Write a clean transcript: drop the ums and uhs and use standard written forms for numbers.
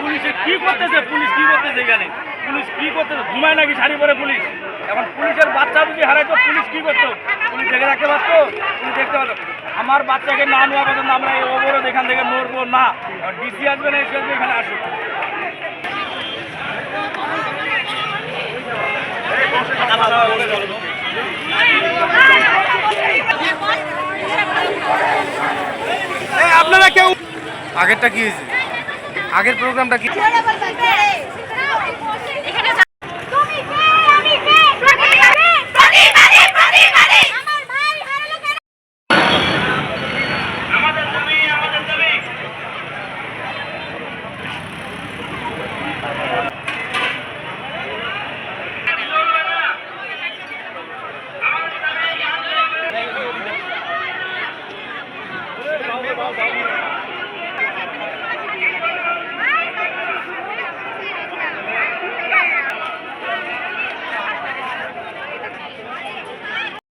পুলিশে কি করতেছে? পুলিশ কি করতেছে এখানে? পুলিশ কি করতেছে? ঘুমায় নাকি শাড়ি পরে পুলিশ? এখন পুলিশের বাচ্চা যদি হারাইতো পুলিশ কি করতো? পুলিশ দেখে রাখতে পারতো? পুলিশ দেখতে পারতো? আমার বাচ্চাকে না নেওয়া পর্যন্ত আমরা এই অবরোধ এখান থেকে নড়বো না। ডিসি আসবে না, এসে আসবে, এখানে আসুক। আপনারা কেউ আগেরটা কি হয়েছে? আগের প্রোগ্রামটা কি?